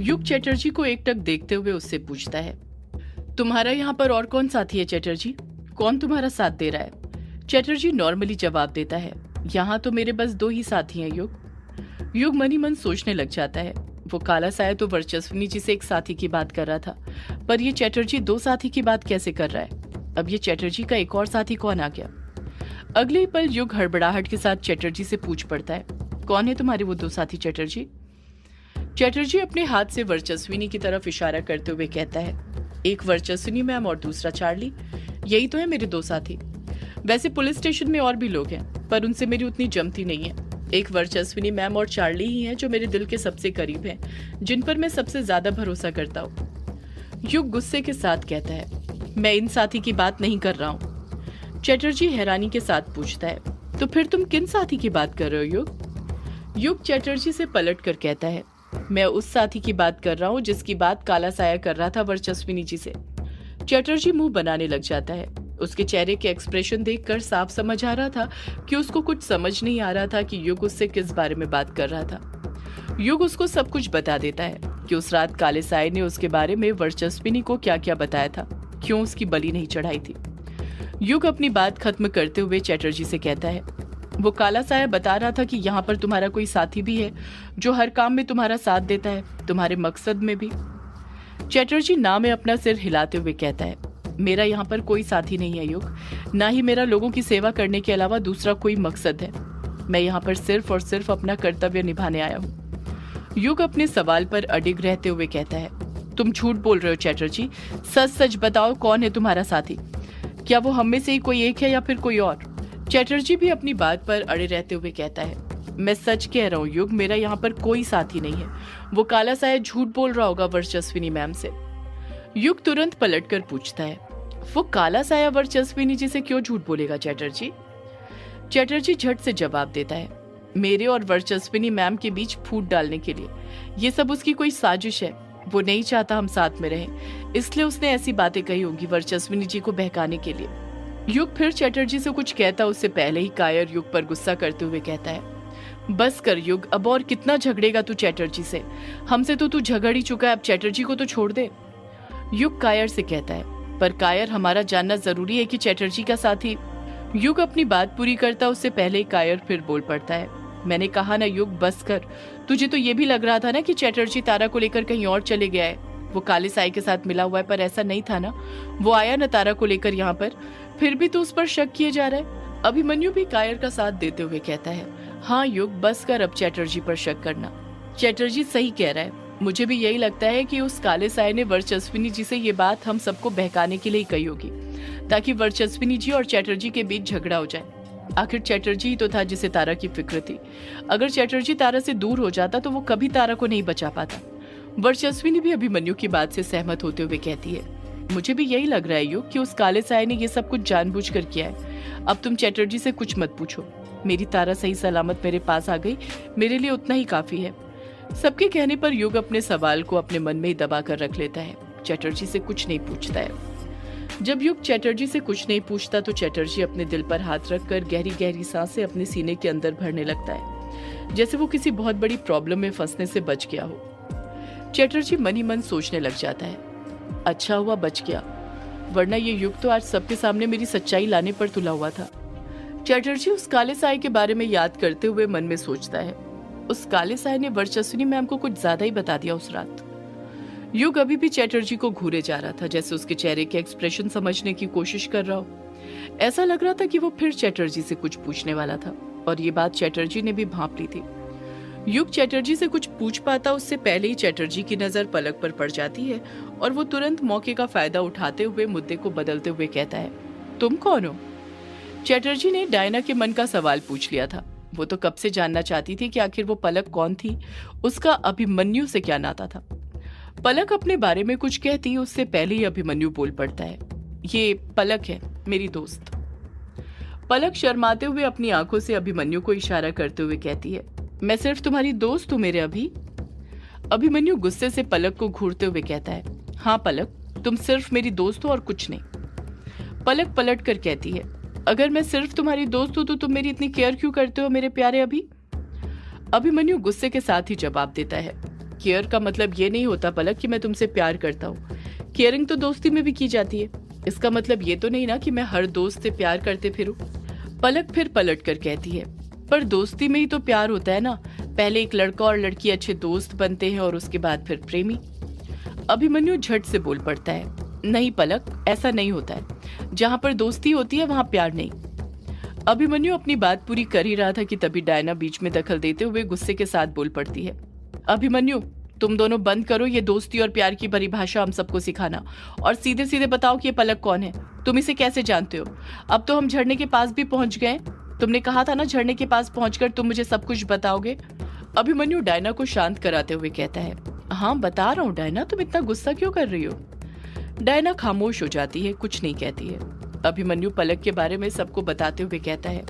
युग चटर्जी को एकटक देखते हुए उससे पूछता है, तुम्हारा यहाँ पर और कौन साथी है चटर्जी? कौन तुम्हारा साथ दे रहा है? चटर्जी नॉर्मली जवाब देता है, यहाँ तो मेरे बस 2 ही साथी हैं युग। युग मन ही मन सोचने लग जाता है, वो काला साया तो वर्चस्विनी जी से एक साथी की बात कर रहा था, पर ये चटर्जी 2 साथी की बात कैसे कर रहा है? अब ये चटर्जी का एक और साथी कौन आ गया? अगले ही पल युग हड़बड़ाहट के साथ चटर्जी से पूछ पड़ता है, कौन है तुम्हारे वो 2 साथी चटर्जी? चटर्जी अपने हाथ से वर्चस्विनी की तरफ इशारा करते हुए कहता है, एक वर्चस्विनी मैम और दूसरा चार्ली, यही तो है मेरे 2 साथी। वैसे पुलिस स्टेशन में और भी लोग हैं, पर उनसे मेरी उतनी जमती नहीं है। एक वर्चस्विनी मैम और चार्ली ही हैं जो मेरे दिल के सबसे करीब हैं, जिन पर मैं सबसे ज्यादा भरोसा करता हूँ। युग गुस्से के साथ कहता है, मैं इन साथी की बात नहीं कर रहा हूँ। चटर्जी हैरानी के साथ पूछता है, तो फिर तुम किन साथी की बात कर रहे हो युग? युग चटर्जी से पलट कर कहता है, मैं उस साथी की बात कर रहा हूँ जिसकी बात काला साया कर रहा था वर्चस्विनी जी से। चटर्जी मुंह बनाने लग जाता है। उसके चेहरे के एक्सप्रेशन देखकर साफ समझ आ रहा था कि उसको कुछ समझ नहीं आ रहा था कि युग उससे किस बारे में बात कर रहा था। युग उसको सब कुछ बता देता है कि उस रात काले साये ने उसके बारे में वर्चस्विनी को क्या क्या बताया था, क्यों उसकी बलि नहीं चढ़ाई थी। युग अपनी बात खत्म करते हुए चटर्जी से कहता है, वो काला साया बता रहा था कि यहाँ पर तुम्हारा कोई साथी भी है जो हर काम में तुम्हारा साथ देता है, तुम्हारे मकसद में भी। चटर्जी ना में अपना सिर हिलाते हुए कहता है, मेरा यहाँ पर कोई साथी नहीं है युग, ना ही मेरा लोगों की सेवा करने के अलावा दूसरा कोई मकसद है। मैं यहाँ पर सिर्फ और सिर्फ अपना कर्तव्य निभाने आया हूँ। युग अपने सवाल पर अडिग रहते हुए कहता है, तुम झूठ बोल रहे हो चटर्जी, सच सच बताओ कौन है तुम्हारा साथी? क्या वो हम में से ही कोई एक है या फिर कोई और? चटर्जी भी अपनी बात पर अड़े रहते हुए कहता है, मैं सच कह रहा हूँ युग, मेरा यहाँ पर कोई साथी नहीं है। वो काला साया झूठ बोल रहा होगा वर्चस्विनी मैम से। युग तुरंत पलटकर पूछता है, वो काला साया वर्चस्विनी जी से क्यों झूठ बोलेगा चटर्जी? चटर्जी झट से जवाब देता है, मेरे और वर्चस्विनी मैम के बीच फूट डालने के लिए। ये सब उसकी कोई साजिश है। वो नहीं चाहता हम साथ में रहें, इसलिए उसने ऐसी बातें कही होगी वर्चस्विनी जी को बहकाने के लिए। युग फिर चटर्जी से कुछ कहता उससे पहले ही कायर युग पर गुस्सा करते हुए कहता है, बस कर युग, अब और कितना झगड़ेगा तू चटर्जी से? हमसे तो तू झगड़ ही चुका है, अब चटर्जी को तो छोड़ दे। युग कायर से कहता है, पर कायर हमारा जानना जरूरी है कि चटर्जी का साथी। युग अपनी बात पूरी करता उससे पहले ही कायर फिर बोल पड़ता है, मैंने कहा ना युग, बस कर। तुझे तो ये भी लग रहा था ना कि चटर्जी तारा को लेकर कहीं और चले गया है। वो काले साई के साथ मिला हुआ है, पर ऐसा नहीं था ना। वो आया ना तारा को लेकर यहाँ पर, फिर भी तो उस पर शक किए जा रहा है। अभिमन्यु भी कायर का साथ देते हुए कहता है, हाँ युग, बस कर अब चटर्जी पर शक करना। चटर्जी सही कह रहा है, मुझे भी यही लगता है कि उस काले साये ने वर्चस्विनी जी से ये बात हम सबको बहकाने के लिए कही होगी, ताकि वर्चस्विनी जी और चटर्जी के बीच झगड़ा हो जाए। आखिर चटर्जी ही तो था जिसे तारा की फिक्र थी। अगर चटर्जी तारा से दूर हो जाता तो वो कभी तारा को नहीं बचा पाता। वर्चस्विनी भी अभिमन्यु की बात से सहमत होते हुए कहती है, मुझे भी यही लग रहा है युग कि उस काले साये ने ये सब कुछ जानबूझकर किया है। अब तुम चटर्जी से कुछ मत पूछो, मेरी तारा सही सलामत मेरे पास आ गई, मेरे लिए उतना ही काफी है। सबके कहने पर युग अपने सवाल को अपने मन में ही दबा कर रख लेता है, चटर्जी से कुछ नहीं पूछता है। जब युग चटर्जी से कुछ नहीं पूछता तो चटर्जी अपने दिल पर हाथ रखकर गहरी गहरी सांसें अपने सीने के अंदर भरने लगता है, जैसे वो किसी बहुत बड़ी प्रॉब्लम में फंसने से बच गया हो। चटर्जी मन ही मन सोचने लग जाता है, अच्छा हुआ बच गया, वरना ये युग तो आज सबके सामने मेरी सच्चाई लाने पर तुला हुआ था। चटर्जी उस काले साये के बारे में याद करते हुए मन में सोचता है, उस काले साये ने वर्चस्विनी मैम को कुछ ज्यादा ही बता दिया उस रात। युग अभी भी चटर्जी को घूरे जा रहा था, जैसे उसके चेहरे के एक्सप्रेशन समझने की कोशिश कर रहा हो। ऐसा लग रहा था कि वो फिर चटर्जी से कुछ पूछने वाला था, और ये बात चटर्जी ने भी भांप ली थी। युग चटर्जी से कुछ पूछ पाता उससे पहले ही चटर्जी की नजर पलक पर पड़ जाती है, और वो तुरंत मौके का फायदा उठाते हुए मुद्दे को बदलते हुए कहता है, तुम कौन हो? चटर्जी ने डायना के मन का सवाल पूछ लिया था। वो तो कब से जानना चाहती थी कि आखिर वो पलक कौन थी, उसका अभिमन्यु से क्या नाता था। पलक अपने बारे में कुछ कहती उससे पहले ही अभिमन्यु बोल पड़ता है, ये पलक है, मेरी दोस्त। पलक शर्माते हुए अपनी आंखों से अभिमन्यु को इशारा करते हुए कहती है, मैं सिर्फ तुम्हारी दोस्त हूँ मेरे अभी। अभिमन्यु गुस्से से पलक को घूरते हुए कहता है, हाँ पलक, तुम सिर्फ मेरी दोस्त हो और कुछ नहीं। पलक पलट कर कहती है, अगर मैं सिर्फ तुम्हारी दोस्त हूँ तो तुम मेरी इतनी केयर क्यों करते हो मेरे प्यारे अभी? अभिमन्यु गुस्से के साथ ही जवाब देता है, केयर का मतलब ये नहीं होता पलक कि मैं तुमसे प्यार करता हूँ। केयरिंग तो दोस्ती में भी की जाती है। इसका मतलब ये तो नहीं ना कि मैं हर दोस्त से प्यार करते फिरूं। पलक फिर पलट कर कहती है, पर दोस्ती में ही तो प्यार होता है ना। पहले एक लड़का और लड़की अच्छे दोस्त बनते हैं और उसके बाद फिर प्रेमी। अभिमन्यु झट से बोल पड़ता है, नहीं पलक, ऐसा नहीं होता है। जहां पर दोस्ती होती है वहां प्यार नहीं। अभिमन्यु अपनी बात पूरी कर ही रहा था कि तभी डायना बीच में दखल देते हुए गुस्से के साथ बोल पड़ती है, अभिमन्यु, तुम दोनों बंद करो ये दोस्ती और प्यार की परिभाषा हम सबको सिखाना, और सीधे सीधे बताओ कि ये पलक कौन है, तुम इसे कैसे जानते हो। अब तो हम झरने के पास भी पहुंच गए। तुमने कहा था ना झरने के पास पहुंचकर तुम मुझे सब कुछ बताओगे। अभिमन्यु डायना को शांत कराते हुए कहता है, हाँ बता रहा हूँ डायना, तुम इतना गुस्सा क्यों कर रही हो। डायना खामोश हो जाती है, कुछ नहीं कहती है। अभिमन्यु पलक के बारे में सबको बताते हुए कहता है,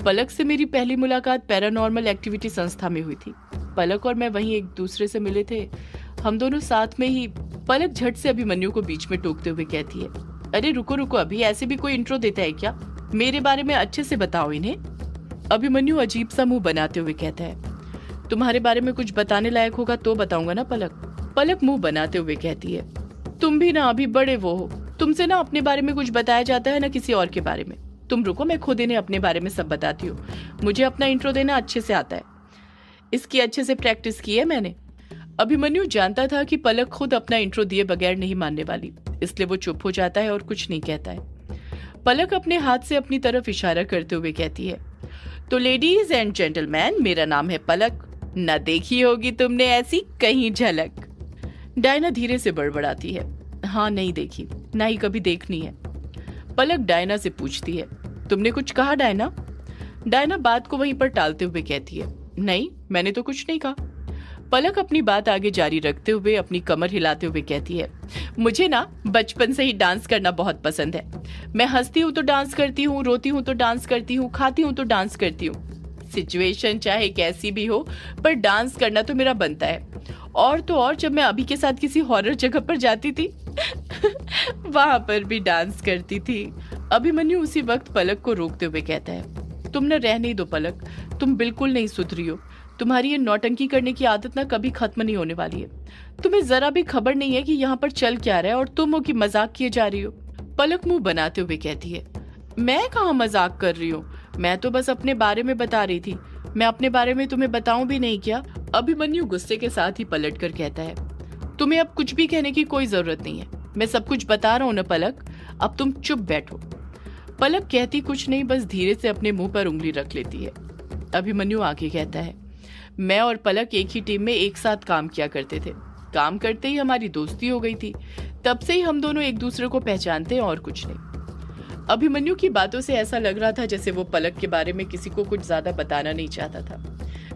पलक से मेरी पहली मुलाकात पैरानॉर्मल एक्टिविटी संस्था में हुई थी। पलक और मैं वहीं एक दूसरे से मिले थे, हम दोनों साथ में ही। पलक झट से अभिमन्यु को बीच में टोकते हुए कहती है, अरे रुको रुको, अभी ऐसे भी कोई इंट्रो देता है क्या? मेरे बारे में अच्छे से बताओ इन्हें। अभिमन्यु अजीब सा मुंह बनाते हुए कहता है, तुम्हारे बारे में कुछ बताने लायक होगा तो बताऊंगा ना पलक। पलक मुंह बनाते हुए कहती है, तुम भी ना अभी बड़े वो हो, तुमसे ना अपने बारे में कुछ बताया जाता है ना किसी और के बारे में। तुम रुको, मैं खुद इन्हें अपने बारे में सब बताती हूँ। मुझे अपना इंट्रो देना अच्छे से आता है, इसकी अच्छे से प्रैक्टिस की है मैंने। अभिमन्यु जानता था कि पलक खुद अपना इंट्रो दिए बगैर नहीं मानने वाली, इसलिए वो चुप हो जाता है और कुछ नहीं कहता है। पलक अपने हाथ से अपनी तरफ इशारा करते हुए कहती है, तो लेडीज एंड जेंटलमैन, मेरा नाम है पलक। न देखी होगी तुमने ऐसी कहीं झलक। डायना धीरे से बड़बड़ाती है, हाँ नहीं देखी, ना ही कभी देखनी है। पलक डायना से पूछती है, तुमने कुछ कहा डायना? डायना बात को वहीं पर टालते हुए कहती है, नहीं मैंने तो कुछ नहीं कहा। पलक अपनी बात आगे जारी रखते हुए अपनी कमर हिलाते हुए कहती है, मुझे ना बचपन से ही डांस करना बहुत पसंद है। मैं हंसती हूँ तो डांस करती हूँ, रोती हूँ तो डांस करती हूँ, खाती हूँ तो डांस करती हूँ। सिचुएशन चाहे कैसी भी हो, पर डांस करना तो मेरा बनता है। और तो और जब मैं अभी के साथ किसी हॉरर जगह पर जाती थी वहां पर भी डांस करती थी। अभिमन्यु उसी वक्त पलक को रोकते हुए कहता है, तुम न रहने ही दो पलक, तुम बिल्कुल नहीं सुधरी हो। तुम्हारी ये नौटंकी करने की आदत ना कभी खत्म नहीं होने वाली है। तुम्हें जरा भी खबर नहीं है कि यहाँ पर चल क्या रहा है और तुम हो कि मजाक किए जा रही हो। पलक मुंह बनाते हुए कहती है, मैं कहाँ मजाक कर रही हूँ, मैं तो बस अपने बारे में बता रही थी। मैं अपने बारे में तुम्हें बताऊं भी नहीं क्या? अभिमन्यु गुस्से के साथ ही पलट कर कहता है, तुम्हें अब कुछ भी कहने की कोई जरूरत नहीं है, मैं सब कुछ बता रहा हूँ ना पलक, अब तुम चुप बैठो। पलक कहती कुछ नहीं, बस धीरे से अपने मुंह पर उंगली रख लेती है। अभिमन्यु आगे कहता है, मैं और पलक एक ही टीम में एक साथ काम किया करते थे। काम करते ही हमारी दोस्ती हो गई थी, तब से ही हम दोनों एक दूसरे को पहचानते हैं और कुछ नहीं। अभिमन्यु की बातों से ऐसा लग रहा था जैसे वो पलक के बारे में किसी को कुछ ज्यादा बताना नहीं चाहता था,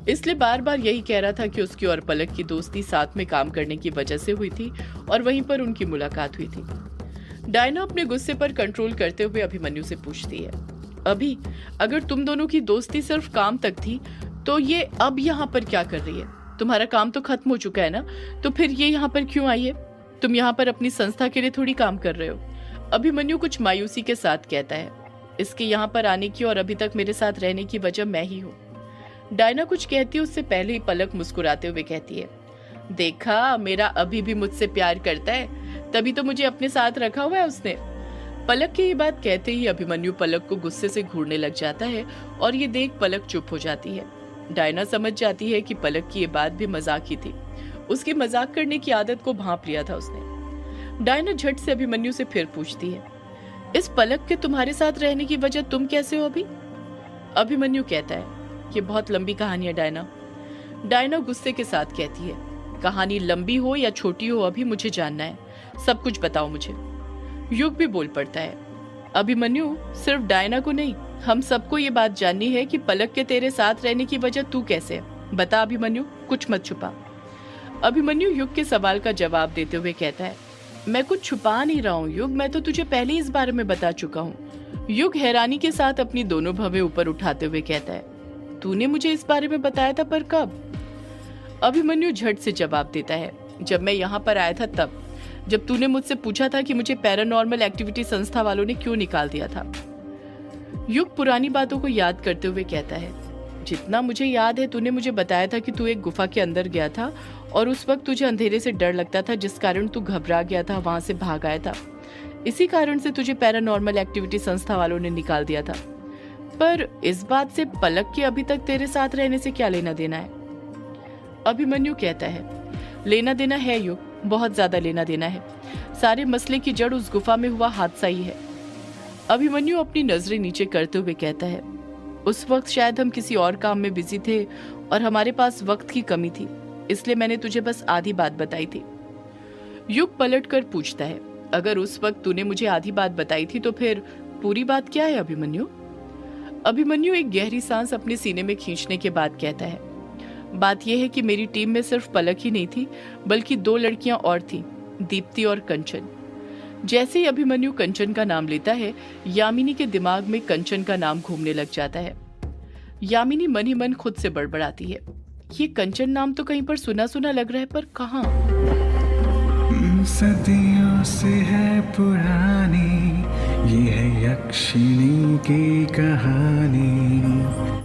इसलिए बार बार यही कह रहा था कि उसकी और पलक की दोस्ती साथ में काम करने की वजह से हुई थी और वहीं पर उनकी मुलाकात हुई थी। डायना अपने गुस्से पर कंट्रोल करते हुए अभिमन्यु से पूछती है, अभी अगर तुम दोनों की दोस्ती सिर्फ काम तक थी तो ये अब यहाँ पर क्या कर रही है? तुम्हारा काम तो खत्म हो चुका है ना, तो फिर ये यहाँ पर क्यों आई है? तुम यहाँ पर अपनी संस्था के लिए थोड़ी काम कर रहे हो। अभिमन्यु कुछ मायूसी के साथ कहता है, इसके यहाँ पर आने की और अभी तक मेरे साथ रहने की वजह मैं ही हूँ। डायना कुछ कहती है उससे पहले ही पलक मुस्कुराते हुए कहती है, देखा मेरा अभी भी मुझसे प्यार करता है, तभी तो मुझे अपने साथ रखा हुआ है उसने। पलक की ये बात कहते ही अभिमन्यु पलक को गुस्से से घूरने लग जाता है और ये देख पलक चुप हो जाती है। डायना समझ जाती है कि पलक की ये बात भी मजाक ही थी, उसकी मजाक करने की आदत को भांप लिया था उसने। डायना झट से अभिमन्यु से फिर पूछती है, इस पलक के तुम्हारे साथ रहने की वजह तुम कैसे हो अभी? अभिमन्यु कहता है, ये बहुत लंबी कहानी है डायना। डायना गुस्से के साथ कहती है, कहानी लंबी हो या छोटी हो अभी मुझे जानना है, सब कुछ बताओ मुझे। युग भी बोल पड़ता है, अभिमन्यु सिर्फ डायना को नहीं, हम सबको ये बात जाननी है कि पलक के तेरे साथ रहने की वजह तू कैसे है, बता अभिमन्यु, कुछ मत छुपा। अभिमन्यु युग के सवाल का जवाब देते हुए कहता है, मैं कुछ छुपा नहीं रहा हूँ युग, मैं तो तुझे पहले इस बारे में बता चुका हूँ। युग हैरानी के साथ अपनी दोनों भवें ऊपर उठाते हुए कहता है, तूने मुझे इस बारे में बताया था, पर कब? अभिमन्यु झट से जवाब देता है, जब मैं यहाँ पर आया था तब, जब तूने मुझसे पूछा था कि मुझे पैरानॉर्मल एक्टिविटी संस्था वालों ने क्यों निकाल दिया था। युग पुरानी बातों को याद करते हुए कहता है, जितना मुझे याद है तूने मुझे बताया था कि तू एक गुफा के अंदर गया था और उस वक्त तुझे अंधेरे से डर लगता था, जिस कारण तू घबरा गया था, वहां से भाग आया था। इसी कारण से तुझे पैरानॉर्मल एक्टिविटी संस्था वालों ने निकाल दिया था। पर इस बात से पलक के अभी तक तेरे साथ रहने से क्या लेना देना है? अभिमन्यु कहता है, लेना देना है युग, बहुत ज्यादा लेना देना है। सारे मसले की जड़ उस गुफा में हुआ हादसा ही है। अभिमन्यु अपनी नजरें नीचे करते हुए कहता है, उस वक्त शायद हम किसी और काम में बिजी थे और हमारे पास वक्त की कमी थी, इसलिए मैंने तुझे बस आधी बात बताई थी। युग पलट कर पूछता है, अगर उस वक्त तूने मुझे आधी बात बताई थी तो फिर पूरी बात क्या है अभिमन्यु? अभिमन्यु एक गहरी सांस अपने सीने में खींचने के बाद कहता है, बात यह है कि मेरी टीम में सिर्फ पलक ही नहीं थी, बल्कि 2 लड़कियां और थीं, दीप्ति और कंचन। जैसे ही अभिमन्यु कंचन का नाम लेता है, यामिनी के दिमाग में कंचन का नाम घूमने लग जाता है। यामिनी मन ही मन खुद से बड़बड़ाती है, ये कंचन नाम तो कहीं पर सुना सुना लग रहा है, पर कहाँ? सदियों से है पुरानी ये है यक्षिणी की कहानी।